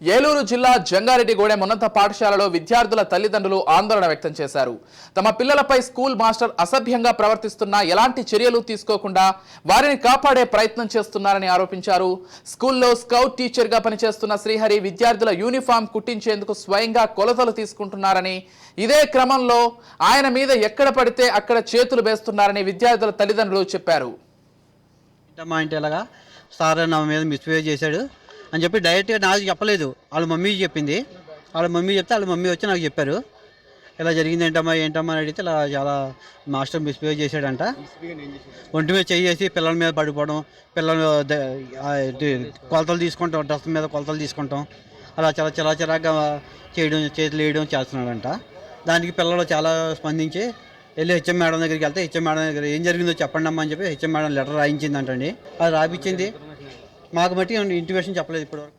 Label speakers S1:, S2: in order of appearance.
S1: ఏలూరు జిల్లా జంగారెడ్డిగూడెం ఉన్నత పాఠశాలలో విద్యార్థుల తల్లిదండ్రులు ఆందోళన వ్యక్తం చేశారు. తమ పిల్లలపై స్కూల్ మాస్టర్ అసభ్యంగా ప్రవర్తిస్తున్నా ఎలాంటి చర్యలు తీసుకోకుండా వారిని కాపాడే ప్రయత్నం చేస్తున్నారని ఆరోపించారు. స్కూల్లో స్కౌట్ టీచర్గా పనిచేస్తున్న శ్రీహరి విద్యార్థుల యూనిఫామ్ కుట్టించేందుకు స్వయంగా కొలతలు తీసుకుంటున్నారని, ఇదే క్రమంలో ఆయన మీద ఎక్కడ పడితే అక్కడ చేతులు వేస్తున్నారని విద్యార్థుల తల్లిదండ్రులు చెప్పారు.
S2: సార్ నా మీద మిస్బిహేవ్ చేశాడు అని చెప్పి డైరెక్ట్గా నాకు చెప్పలేదు, వాళ్ళ మమ్మీ చెప్పింది. వాళ్ళ మమ్మీ చెప్తే వాళ్ళ మమ్మీ వచ్చి నాకు చెప్పారు, ఇలా జరిగింది ఏంటమ్మా అని అడిగితే ఇలా చాలా మాస్టర్ మిస్బిహేవ్ చేశాడంట. ఒంటి మీద చేసి పిల్లల మీద పడిపోవడం, పిల్లలు కొలతలు తీసుకుంటాం, డ్రెస్ మీద కొలతలు తీసుకుంటాం, అలా చాలా చిరాగ్గా చేయడం, చేతులు వేయడం చేస్తున్నాడంట. దానికి పిల్లలు చాలా స్పందించి వెళ్ళి హెచ్ఎం మేడం దగ్గరికి వెళ్తే హెచ్ఎం మేడం దగ్గర ఏం జరిగిందో చెప్పండి అమ్మా అని చెప్పి హెచ్ఎం మేడం లెటర్ రాయించిందంటండి. అది రాయించింది, మాకు బట్టి ఇంటిమేషన్ చెప్పలేదు ఇప్పటివరకు.